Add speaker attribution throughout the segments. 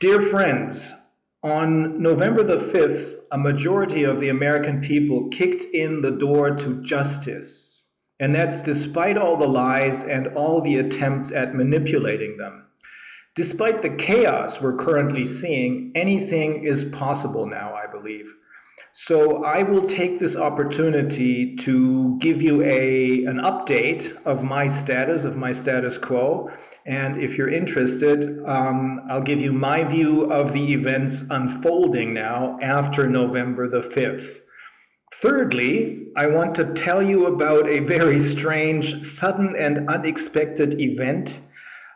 Speaker 1: Dear friends, on November the 5th, a majority of the American people kicked in the door to justice. And that's despite all the lies and all the attempts at manipulating them. Despite the chaos we're currently seeing, anything is possible now, I believe. So I will take this opportunity to give you an update of my status quo. And if you're interested, I'll give you my view of the events unfolding now after November the 5th. Thirdly, I want to tell you about a very strange, sudden and unexpected event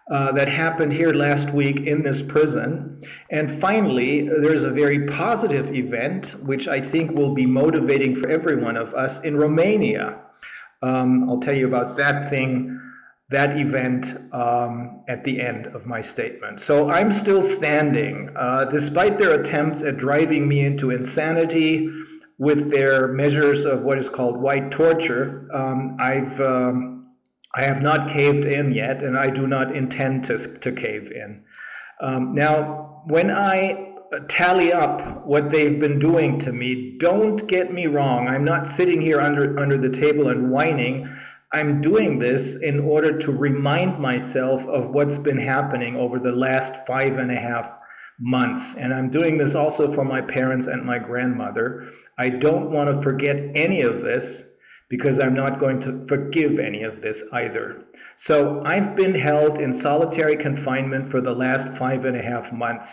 Speaker 1: that happened here last week in this prison. And finally, there's a very positive event, which I think will be motivating for every one of us in Romania. I'll tell you about that event at the end of my statement. So I'm still standing, despite their attempts at driving me into insanity with their measures of what is called white torture. I have not caved in yet, and I do not intend to cave in. Now, when I tally up what they've been doing to me, don't get me wrong. I'm not sitting here under the table and whining. I'm doing this in order to remind myself of what's been happening over the last 5.5 months. And I'm doing this also for my parents and my grandmother. I don't want to forget any of this, because I'm not going to forgive any of this either. So I've been held in solitary confinement for the last 5.5 months.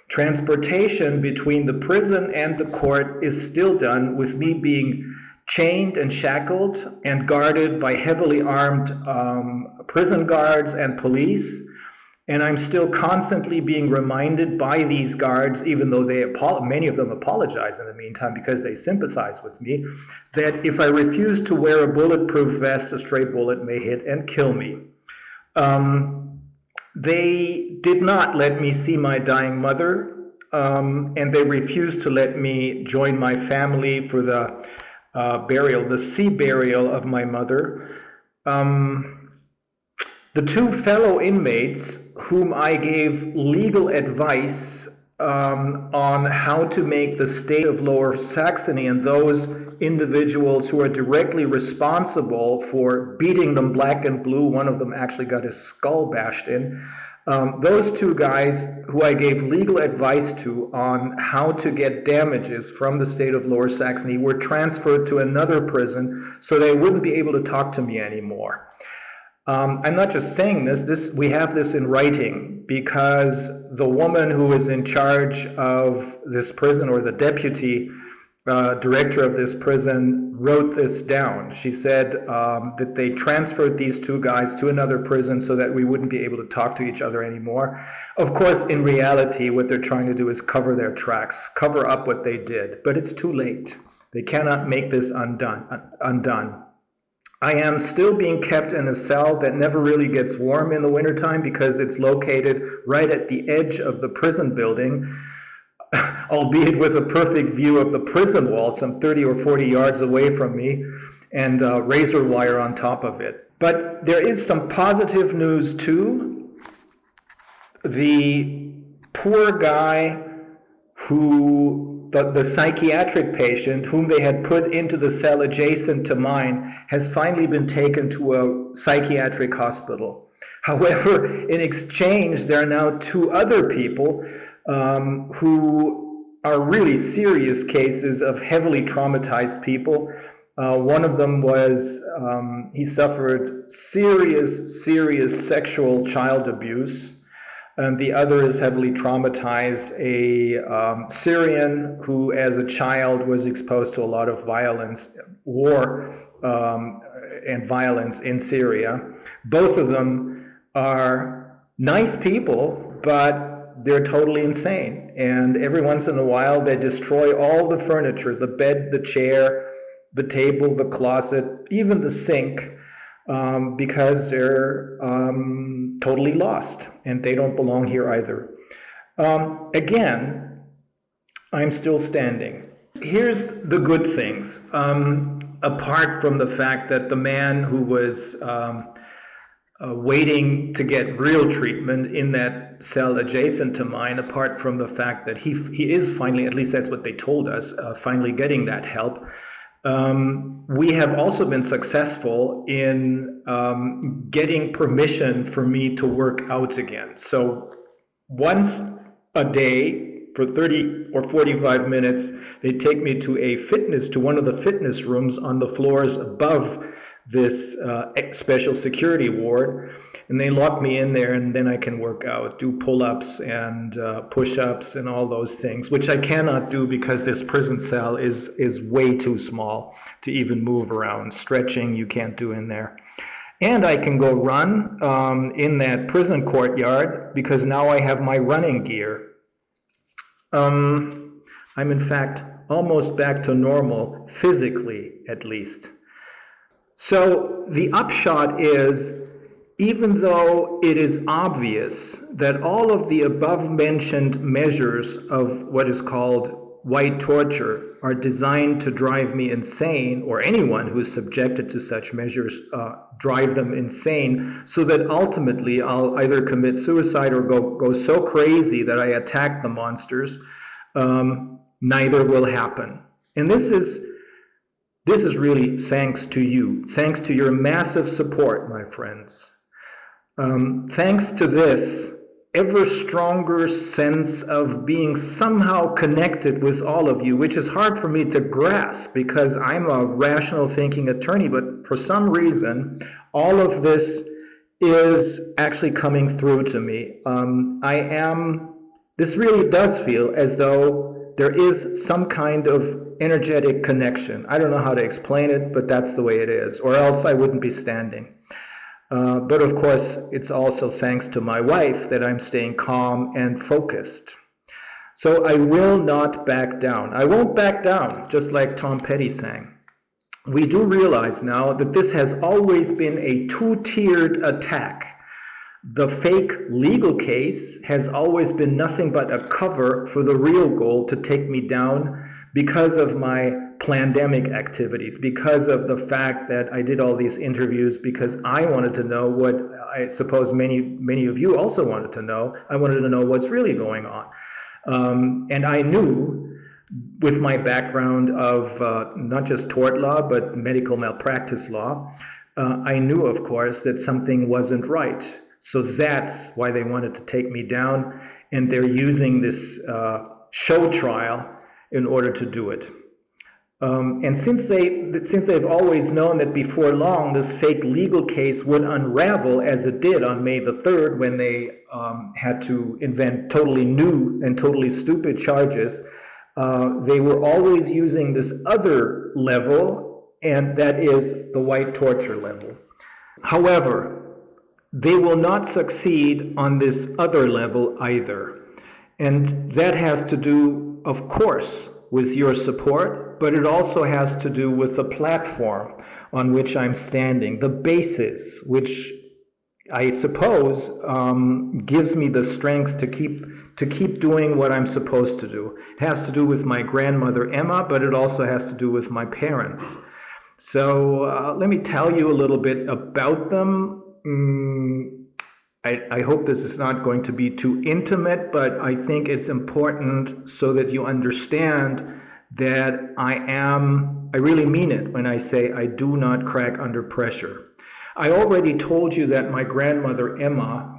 Speaker 1: Transportation between the prison and the court is still done with me being chained and shackled and guarded by heavily armed prison guards and police. And I'm still constantly being reminded by these guards, even though many of them apologize in the meantime because they sympathize with me, that if I refuse to wear a bulletproof vest, a stray bullet may hit and kill me. They did not let me see my dying mother, and they refused to let me join my family for the sea burial of my mother. The two fellow inmates whom I gave legal advice on how to make the state of Lower Saxony and those individuals who are directly responsible for beating them black and blue, one of them actually got his skull bashed in, those two guys who I gave legal advice to on how to get damages from the state of Lower Saxony were transferred to another prison so they wouldn't be able to talk to me anymore. I'm not just saying this, we have this in writing because the woman who is in charge of this prison, or the deputy director of this prison, wrote this down. She said that they transferred these two guys to another prison so that we wouldn't be able to talk to each other anymore. Of course, in reality, what they're trying to do is cover their tracks, cover up what they did, but it's too late. They cannot make this undone. I am still being kept in a cell that never really gets warm in the wintertime because it's located right at the edge of the prison building, albeit with a perfect view of the prison wall some 30 or 40 yards away from me, and razor wire on top of it. But there is some positive news too. The poor guy the psychiatric patient whom they had put into the cell adjacent to mine has finally been taken to a psychiatric hospital. However, in exchange, there are now two other people who are really serious cases of heavily traumatized people. One of them was, he suffered serious sexual child abuse. And the other is heavily traumatized, a Syrian who as a child was exposed to a lot of violence, war and violence in Syria. Both of them are nice people, but they're totally insane. And every once in a while they destroy all the furniture, the bed, the chair, the table, the closet, even the sink, because they're totally lost and they don't belong here either. Again, I'm still standing. Here's the good things. Apart from the fact that the man who was waiting to get real treatment in that cell adjacent to mine, apart from the fact that he is finally, at least that's what they told us, finally getting that help. We have also been successful in getting permission for me to work out again. So once a day for 30 or 45 minutes, they take me to one of the fitness rooms on the floors above this special security ward, and they lock me in there, and then I can work out, do pull-ups and push-ups and all those things, which I cannot do because this prison cell is way too small to even move around. Stretching you can't do in there. And I can go run in that prison courtyard because now I have my running gear. I'm in fact almost back to normal, physically at least. So the upshot is, even though it is obvious that all of the above-mentioned measures of what is called white torture are designed to drive me insane, or anyone who is subjected to such measures drive them insane, so that ultimately I'll either commit suicide or go so crazy that I attack the monsters, neither will happen. And this is really thanks to you, thanks to your massive support, my friends. Thanks to this ever stronger sense of being somehow connected with all of you, which is hard for me to grasp because I'm a rational thinking attorney, but for some reason, all of this is actually coming through to me. This really does feel as though there is some kind of energetic connection. I don't know how to explain it, but that's the way it is, or else I wouldn't be standing. But of course, it's also thanks to my wife that I'm staying calm and focused. So I will not back down. I won't back down, just like Tom Petty sang. We do realize now that this has always been a two-tiered attack. The fake legal case has always been nothing but a cover for the real goal to take me down because of my pandemic activities, because of the fact that I did all these interviews, because I wanted to know what I suppose many of you also wanted to know. I wanted to know what's really going on. And I knew, with my background of not just tort law, but medical malpractice law, I knew, of course, that something wasn't right. So that's why they wanted to take me down, and they're using this show trial in order to do it. And since they've always known that before long this fake legal case would unravel, as it did on May the 3rd, when they had to invent totally new and totally stupid charges, they were always using this other level, and that is the white torture level. However, they will not succeed on this other level either. And that has to do, of course, with your support, but it also has to do with the platform on which I'm standing, the basis, which I suppose gives me the strength to keep doing what I'm supposed to do. It has to do with my grandmother Emma, but it also has to do with my parents. So let me tell you a little bit about them. I hope this is not going to be too intimate, but I think it's important so that you understand that I really mean it when I say I do not crack under pressure. I already told you that my grandmother Emma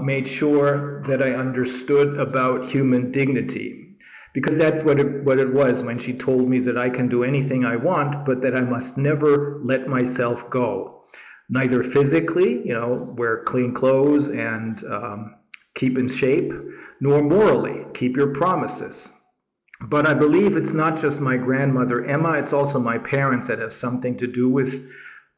Speaker 1: made sure that I understood about human dignity, because that's what it was when she told me that I can do anything I want, but that I must never let myself go. Neither physically, wear clean clothes and keep in shape, nor morally, keep your promises. But I believe it's not just my grandmother Emma, it's also my parents that have something to do with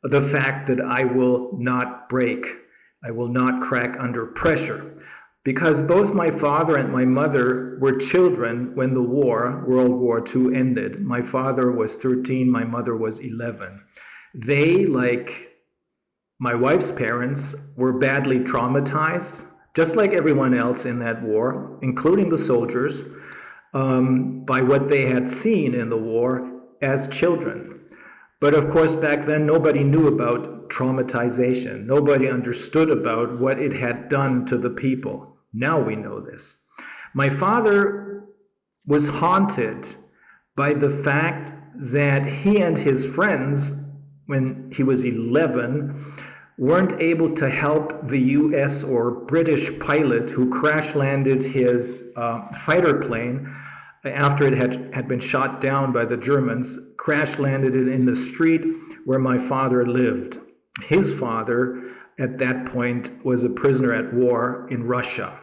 Speaker 1: the fact that I will not break. I will not crack under pressure. Because both my father and my mother were children when the war, World War II, ended. My father was 13, my mother was 11. They, like my wife's parents, were badly traumatized, just like everyone else in that war, including the soldiers, by what they had seen in the war as children. But of course, back then, nobody knew about traumatization. Nobody understood about what it had done to the people. Now we know this. My father was haunted by the fact that he and his friends, when he was 11, weren't able to help the US or British pilot who crash landed his fighter plane after it had been shot down by the Germans, crash landed it in the street where my father lived. His father, at that point, was a prisoner at war in Russia.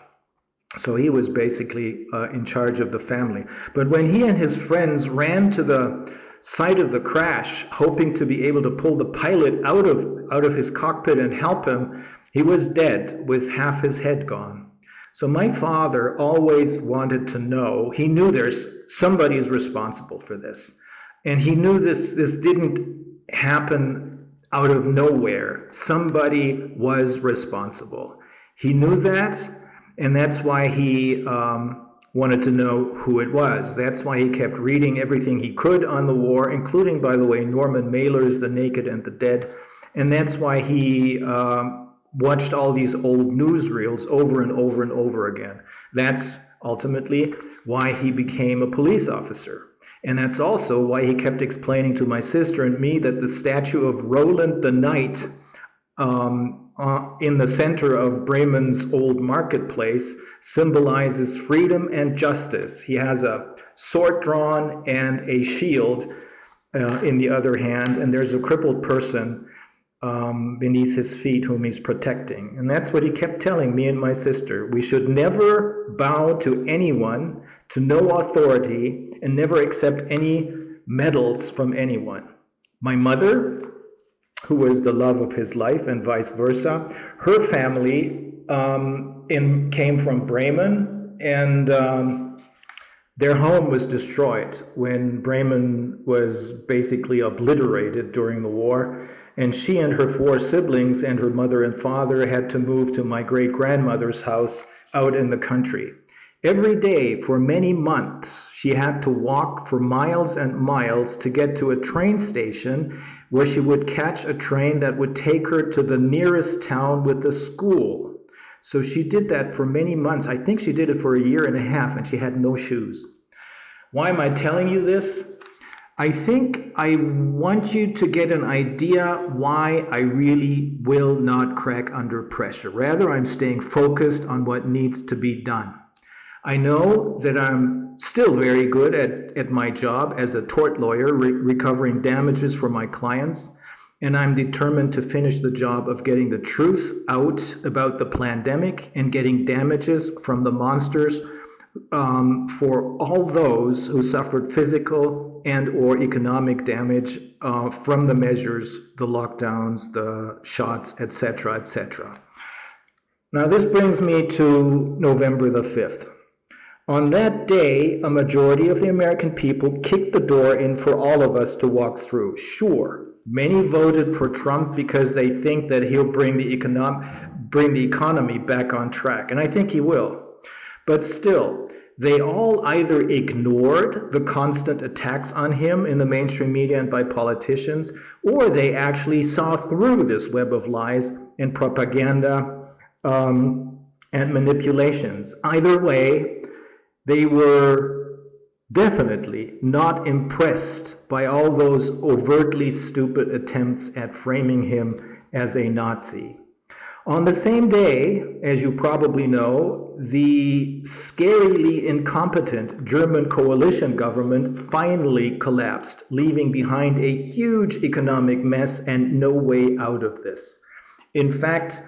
Speaker 1: So he was basically in charge of the family. But when he and his friends ran to the site of the crash, hoping to be able to pull the pilot out of his cockpit and help him, he was dead with half his head gone. So my father always wanted to know, he knew somebody's responsible for this. And he knew this didn't happen out of nowhere. Somebody was responsible. He knew that, and that's why he wanted to know who it was. That's why he kept reading everything he could on the war, including, by the way, Norman Mailer's The Naked and the Dead. And that's why he watched all these old newsreels over and over and over again. That's ultimately why he became a police officer. And that's also why he kept explaining to my sister and me that the statue of Roland the Knight in the center of Bremen's old marketplace symbolizes freedom and justice. He has a sword drawn and a shield in the other hand, and there's a crippled person beneath his feet whom he's protecting. And that's what he kept telling me and my sister. We should never bow to anyone, to no authority, and never accept any medals from anyone. My mother, who was the love of his life, and vice versa, her family came from Bremen, and their home was destroyed when Bremen was basically obliterated during the war. And she and her 4 siblings and her mother and father had to move to my great-grandmother's house out in the country. Every day for many months, she had to walk for miles and miles to get to a train station where she would catch a train that would take her to the nearest town with a school. So she did that for many months. I think she did it for a year and a half, and she had no shoes. Why am I telling you this? I think I want you to get an idea why I really will not crack under pressure. Rather, I'm staying focused on what needs to be done. I know that I'm still very good at my job as a tort lawyer, recovering damages for my clients, and I'm determined to finish the job of getting the truth out about the pandemic and getting damages from the monsters for all those who suffered physical and or economic damage from the measures, the lockdowns, the shots, etc., etc. Now this brings me to November the 5th. On that day, a majority of the American people kicked the door in for all of us to walk through. Sure, many voted for Trump because they think that he'll bring the economy back on track, and I think he will. But still, they all either ignored the constant attacks on him in the mainstream media and by politicians, or they actually saw through this web of lies and propaganda and manipulations. Either way, they were definitely not impressed by all those overtly stupid attempts at framing him as a Nazi. On the same day, as you probably know, the scarily incompetent German coalition government finally collapsed, leaving behind a huge economic mess and no way out of this. In fact,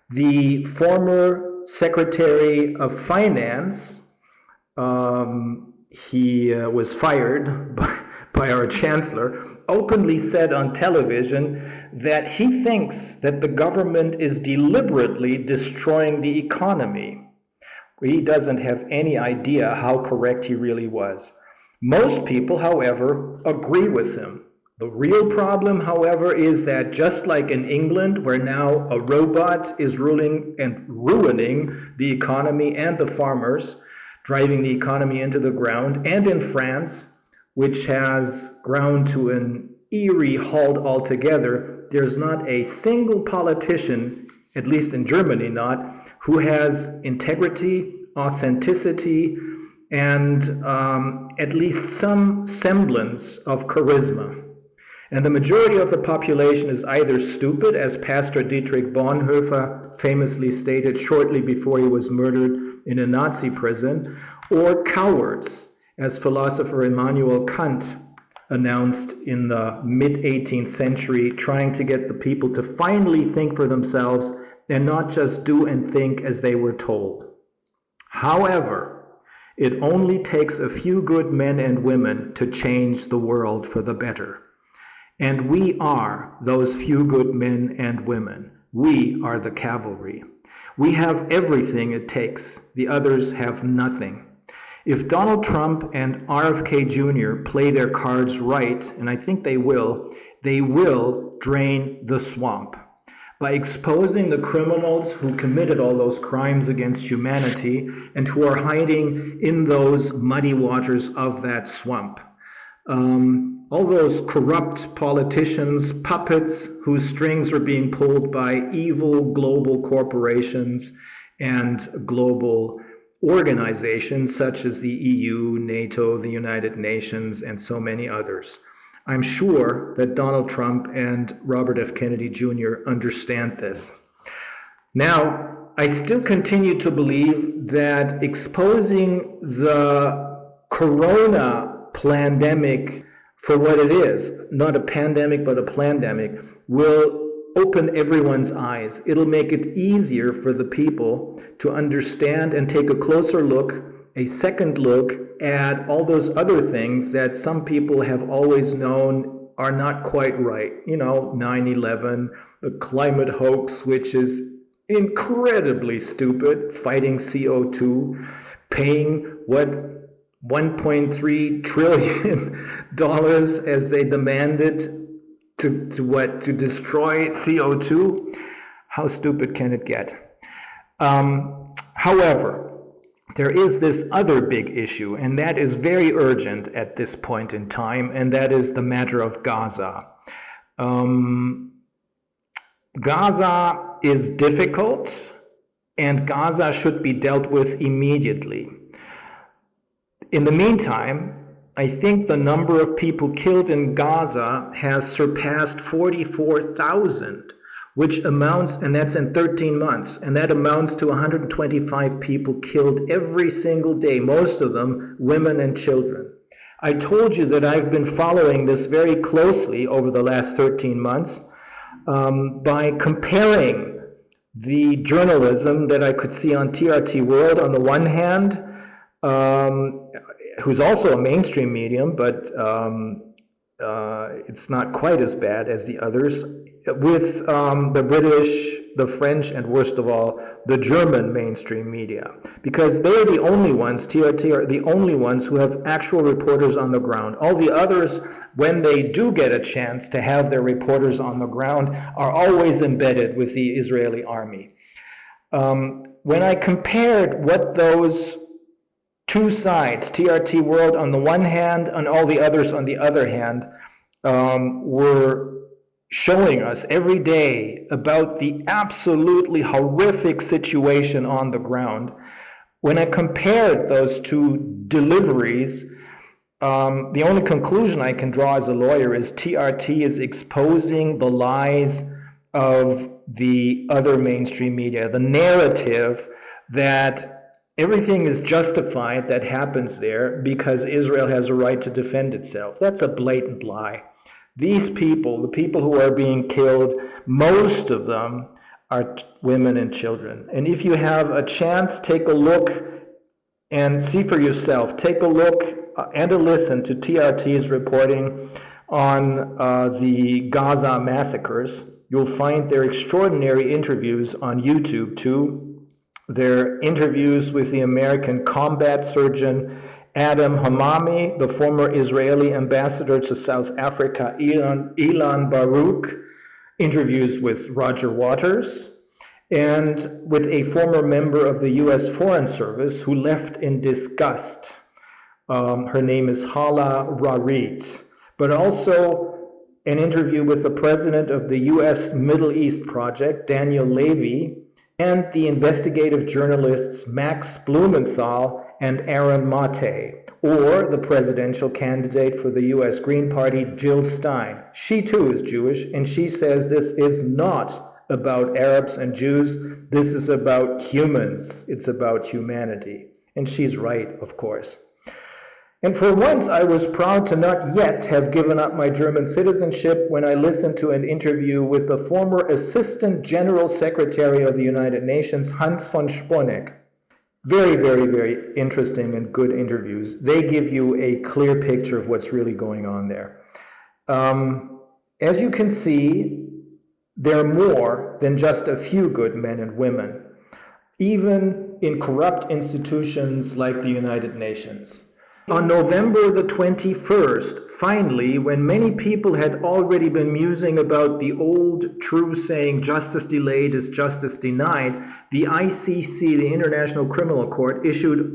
Speaker 1: the former Secretary of Finance, he was fired by our chancellor, openly said on television that he thinks that the government is deliberately destroying the economy. He doesn't have any idea how correct he really was. Most people, however, agree with him. The real problem, however, is that just like in England, where now a robot is ruling and ruining the economy and the farmers, driving the economy into the ground, and in France, which has ground to an eerie halt altogether. There's not a single politician, at least in Germany not, who has integrity, authenticity, and at least some semblance of charisma. And the majority of the population is either stupid, as Pastor Dietrich Bonhoeffer famously stated shortly before he was murdered in a Nazi prison, or cowards, as philosopher Immanuel Kant announced in the mid-18th century, trying to get the people to finally think for themselves and not just do and think as they were told. However, it only takes a few good men and women to change the world for the better. And we are those few good men and women. We are the cavalry. We have everything it takes. The others have nothing. If Donald Trump and RFK Jr. play their cards right, and I think they will drain the swamp by exposing the criminals who committed all those crimes against humanity and who are hiding in those muddy waters of that swamp. All those corrupt politicians, puppets whose strings are being pulled by evil global corporations and global organizations such as the EU, NATO, the United Nations, and so many others. I'm sure that Donald Trump and Robert F. Kennedy Jr. understand this. Now, I still continue to believe that exposing the corona pandemic for what it is, not a pandemic, but a plandemic, will open everyone's eyes. It'll make it easier for the people to understand and take a closer look, a second look at all those other things that some people have always known are not quite right. 9/11, the climate hoax, which is incredibly stupid, fighting CO2, paying what $1.3 trillion as they demanded to destroy CO2. How stupid can it get? However, there is this other big issue, and that is very urgent at this point in time, and that is the matter of Gaza. Gaza is difficult, and Gaza should be dealt with immediately. In the meantime, I think the number of people killed in Gaza has surpassed 44,000, which amounts, and that's in 13 months, and that amounts to 125 people killed every single day, most of them women and children. I told you that I've been following this very closely over the last 13 months by comparing the journalism that I could see on TRT World on the one hand, who's also a mainstream medium, but it's not quite as bad as the others, with the British, the French, and worst of all, the German mainstream media. Because they're the only ones, TRT are the only ones who have actual reporters on the ground. All the others, when they do get a chance to have their reporters on the ground, are always embedded with the Israeli army. When I compared what those two sides, TRT World on the one hand and all the others on the other hand, were showing us every day about the absolutely horrific situation on the ground. When I compared those two deliveries, the only conclusion I can draw as a lawyer is TRT is exposing the lies of the other mainstream media, the narrative that everything is justified that happens there because Israel has a right to defend itself. That's a blatant lie. These people, the people who are being killed, most of them are women and children. And if you have a chance, take a look and see for yourself. Take a look and a listen to TRT's reporting on the Gaza massacres. You'll find their extraordinary interviews on YouTube too. Their interviews with the American combat surgeon Adam Hamami, the former Israeli ambassador to South Africa, Ilan Baruch, interviews with Roger Waters, and with a former member of the U.S. Foreign Service who left in disgust. Her name is Hala Rarit. But also an interview with the president of the U.S. Middle East Project, Daniel Levy, and the investigative journalists Max Blumenthal and Aaron Mate, or the presidential candidate for the U.S. Green Party, Jill Stein. She too is Jewish, and she says this is not about Arabs and Jews. This is about humans. It's about humanity. And she's right, of course. And for once, I was proud to not yet have given up my German citizenship when I listened to an interview with the former Assistant General Secretary of the United Nations, Hans von Sponeck. Very, very, very interesting and good interviews. They give you a clear picture of what's really going on there. As you can see, there are more than just a few good men and women, even in corrupt institutions like the United Nations. On November the 21st, finally, when many people had already been musing about the old true saying, justice delayed is justice denied, the ICC, the International Criminal Court,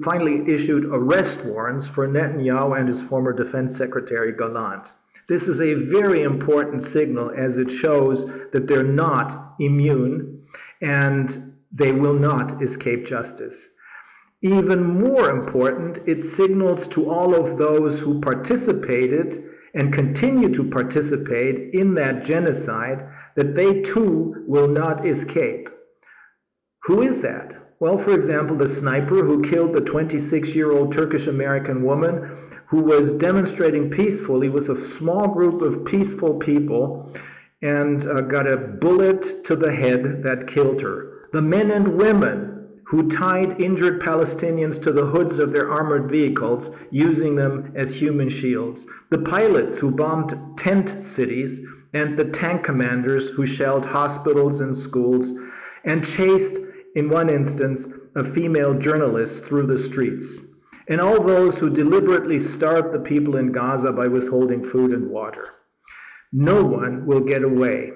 Speaker 1: finally issued arrest warrants for Netanyahu and his former Defense Secretary Gallant. This is a very important signal, as it shows that they're not immune and they will not escape justice. Even more important, it signals to all of those who participated and continue to participate in that genocide that they too will not escape. Who is that? Well, for example, the sniper who killed the 26-year-old Turkish-American woman who was demonstrating peacefully with a small group of peaceful people and got a bullet to the head that killed her. The men and women who tied injured Palestinians to the hoods of their armored vehicles, using them as human shields. The pilots who bombed tent cities, and the tank commanders who shelled hospitals and schools, and chased, in one instance, a female journalist through the streets. And all those who deliberately starved the people in Gaza by withholding food and water. No one will get away.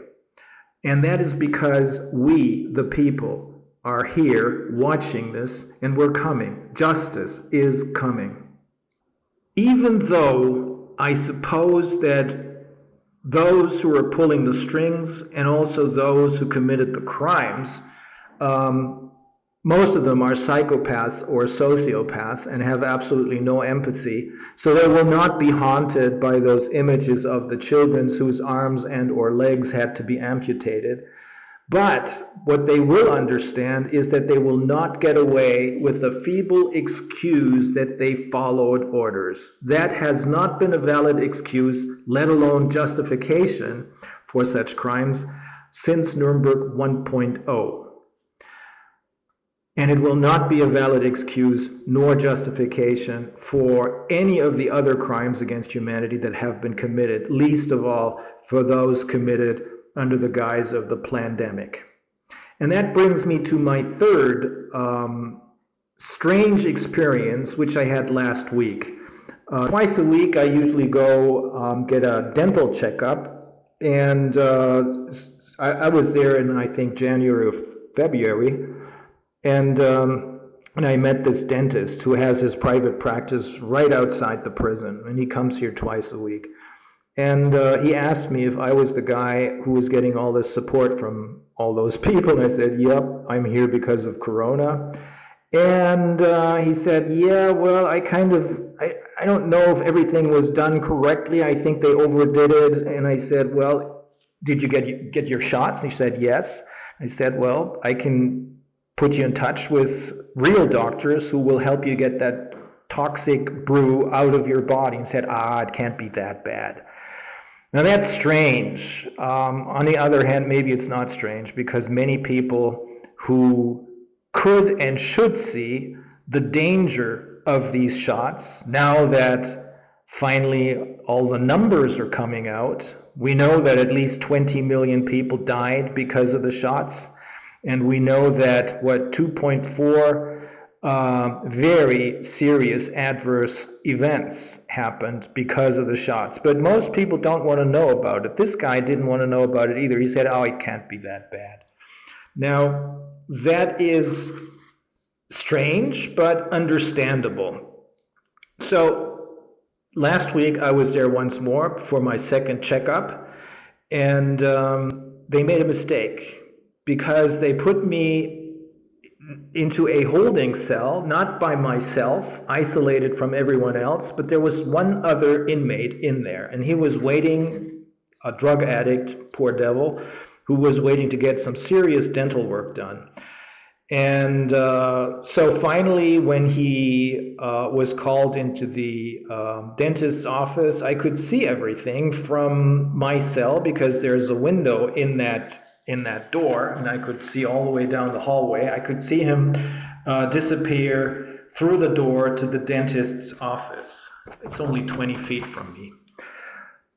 Speaker 1: And that is because we, the people, are here watching this, and we're coming. Justice is coming. Even though I suppose that those who are pulling the strings and also those who committed the crimes, most of them are psychopaths or sociopaths and have absolutely no empathy. So they will not be haunted by those images of the children whose arms and or legs had to be amputated. But what they will understand is that they will not get away with the feeble excuse that they followed orders. That has not been a valid excuse, let alone justification for such crimes, since Nuremberg 1.0. And it will not be a valid excuse nor justification for any of the other crimes against humanity that have been committed, least of all for those committed under the guise of the plandemic. And that brings me to my third strange experience, which I had last week. Twice a week, I usually go get a dental checkup, and I was there in, I think, January or February, and I met this dentist who has his private practice right outside the prison, and he comes here twice a week. And he asked me if I was the guy who was getting all this support from all those people. And I said, yep, I'm here because of Corona. And he said, yeah, well, I don't know if everything was done correctly. I think they overdid it. And I said, well, did you get your shots? And he said, yes. I said, well, I can put you in touch with real doctors who will help you get that toxic brew out of your body. And said, it can't be that bad. Now that's strange. On the other hand, maybe it's not strange, because many people who could and should see the danger of these shots, now that finally all the numbers are coming out, we know that at least 20 million people died because of the shots, and we know that 2.4 very serious adverse events happened because of the shots. But most people don't want to know about it. This guy didn't want to know about it either. He said, it can't be that bad. Now, that is strange, but understandable. So, last week I was there once more for my second checkup, And they made a mistake because they put me into a holding cell, not by myself, isolated from everyone else, but there was one other inmate in there, and he was waiting, a drug addict, poor devil, who was waiting to get some serious dental work done. And so finally, when he was called into the dentist's office, I could see everything from my cell because there's a window in that door, and I could see all the way down the hallway. I could see him disappear through the door to the dentist's office. It's only 20 feet from me.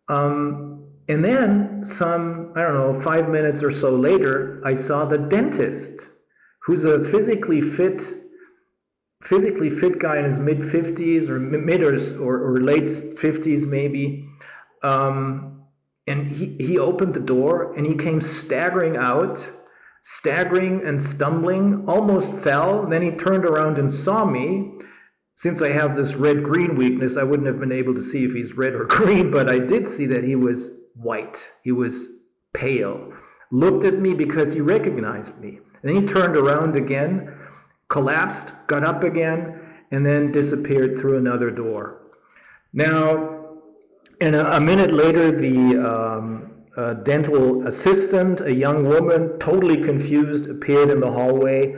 Speaker 1: And then some, 5 minutes or so later, I saw the dentist, who's a physically fit guy in his mid-50s or mid or late 50s maybe. And he opened the door and he came staggering out, staggering and stumbling, almost fell. Then he turned around and saw me. Since I have this red-green weakness, I wouldn't have been able to see if he's red or green, but I did see that he was white. He was pale. Looked at me because he recognized me. And then he turned around again, collapsed, got up again, and then disappeared through another door. Now, and a minute later, the dental assistant, a young woman, totally confused, appeared in the hallway.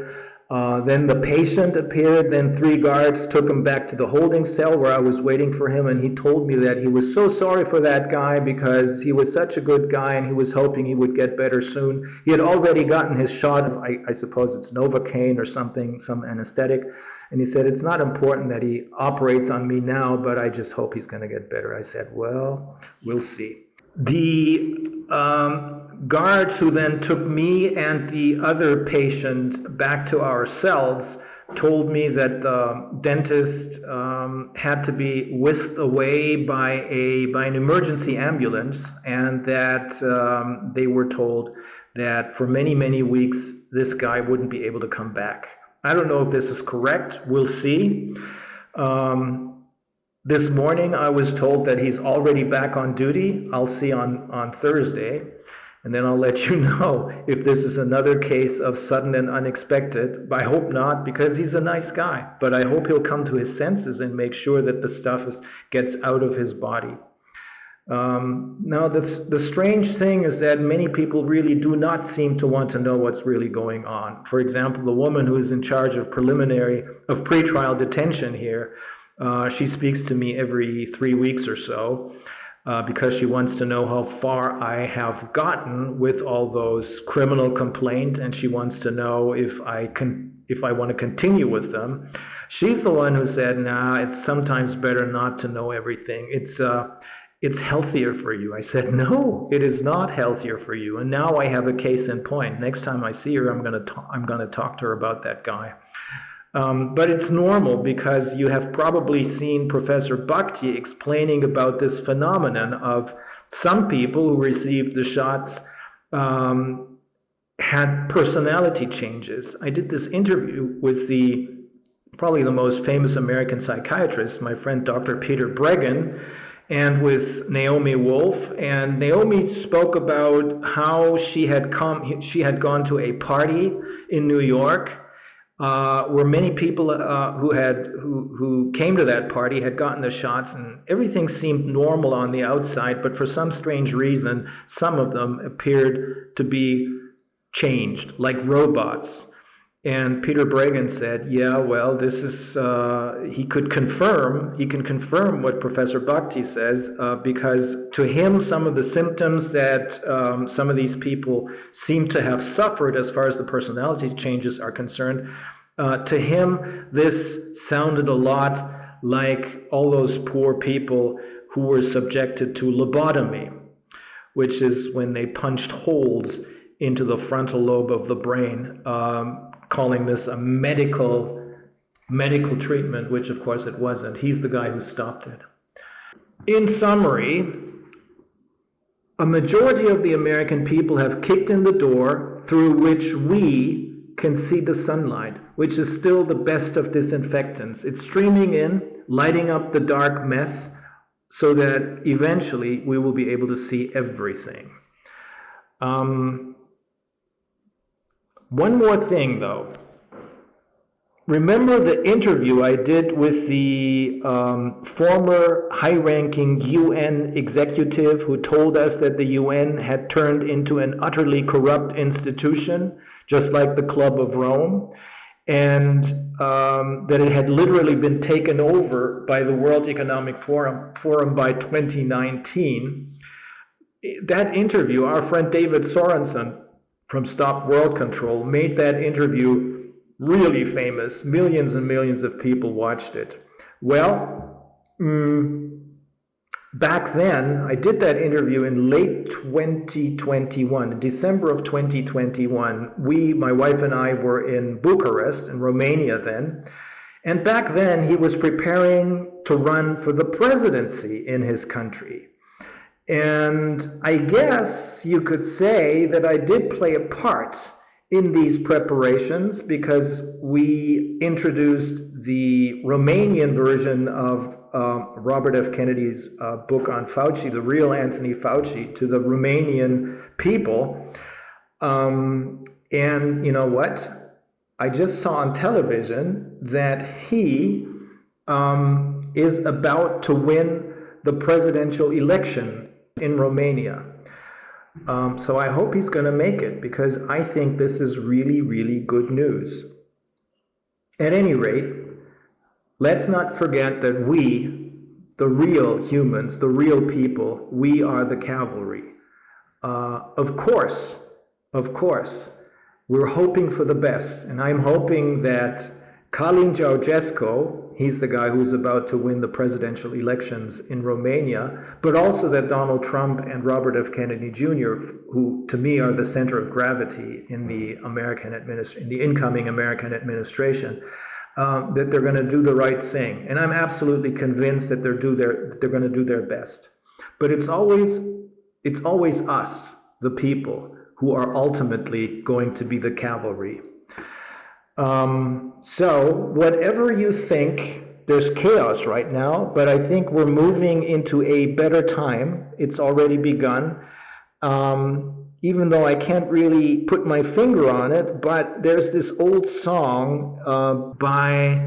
Speaker 1: Then the patient appeared. Then 3 guards took him back to the holding cell where I was waiting for him, and he told me that he was so sorry for that guy because he was such a good guy and he was hoping he would get better soon. He had already gotten his shot of, I suppose it's Novocaine or something, some anesthetic. And he said, it's not important that he operates on me now, but I just hope he's going to get better. I said, well, we'll see. The guards who then took me and the other patient back to our cells told me that the dentist had to be whisked away by an emergency ambulance, and that they were told that for many, many weeks this guy wouldn't be able to come back. I don't know if this is correct. We'll see. This morning I was told that he's already back on duty. I'll see on Thursday, and then I'll let you know if this is another case of sudden and unexpected. I hope not, because he's a nice guy, but I hope he'll come to his senses and make sure that the stuff gets out of his body. Now, the strange thing is that many people really do not seem to want to know what's really going on. For example, the woman who is in charge of pretrial detention here, she speaks to me every 3 weeks or so because she wants to know how far I have gotten with all those criminal complaints, and she wants to know if I want to continue with them. She's the one who said, nah, it's sometimes better not to know everything. It's healthier for you. I said, no, it is not healthier for you. And now I have a case in point. Next time I see her, I'm going to talk to her about that guy. But it's normal because you have probably seen Professor Bhakti explaining about this phenomenon of some people who received the shots had personality changes. I did this interview with probably the most famous American psychiatrist, my friend Dr. Peter Breggin, and with Naomi Wolf. And Naomi spoke about how she had gone to a party in New York where many people who came to that party had gotten the shots, and everything seemed normal on the outside, but for some strange reason, some of them appeared to be changed, like robots. And Peter Breggin said, yeah, well, this is, he can confirm what Professor Bhakti says, because to him, some of the symptoms that some of these people seem to have suffered as far as the personality changes are concerned, to him, this sounded a lot like all those poor people who were subjected to lobotomy, which is when they punched holes into the frontal lobe of the brain, calling this a medical treatment, which of course it wasn't. He's the guy who stopped it. In summary, a majority of the American people have kicked in the door through which we can see the sunlight, which is still the best of disinfectants. It's streaming in, lighting up the dark mess, so that eventually we will be able to see everything. One more thing, though. Remember the interview I did with the former high-ranking UN executive who told us that the UN had turned into an utterly corrupt institution, just like the Club of Rome, and that it had literally been taken over by the World Economic Forum by 2019. That interview, our friend David Sorensen from Stop World Control made that interview really famous. Millions and millions of people watched it. Well, back then, I did that interview in late 2021, December of 2021. My wife and I were in Bucharest, in Romania then. And back then, he was preparing to run for the presidency in his country. And I guess you could say that I did play a part in these preparations because we introduced the Romanian version of Robert F. Kennedy's book on Fauci, The Real Anthony Fauci, to the Romanian people. And you know what? I just saw on television that he is about to win the presidential election in Romania. So I hope he's going to make it, because I think this is really, really good news. At any rate, let's not forget that we, the real humans, the real people, we are the cavalry. Of course, we're hoping for the best, and I'm hoping that Călin Ceaușescu, he's the guy who's about to win the presidential elections in Romania, but also that Donald Trump and Robert F. Kennedy Jr., who to me are the center of gravity in the incoming American administration, that they're going to do the right thing. And I'm absolutely convinced that they're going to do their best. But it's always us, the people, who are ultimately going to be the cavalry. So whatever you think, there's chaos right now, but I think we're moving into a better time. It's already begun. Even though I can't really put my finger on it, but there's this old song by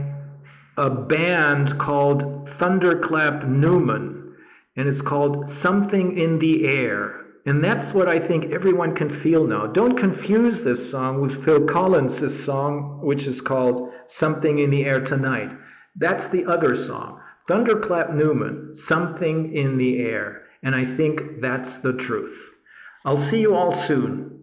Speaker 1: a band called Thunderclap Newman, and it's called Something in the Air. And that's what I think everyone can feel now. Don't confuse this song with Phil Collins' song, which is called Something in the Air Tonight. That's the other song. Thunderclap Newman, Something in the Air. And I think that's the truth. I'll see you all soon.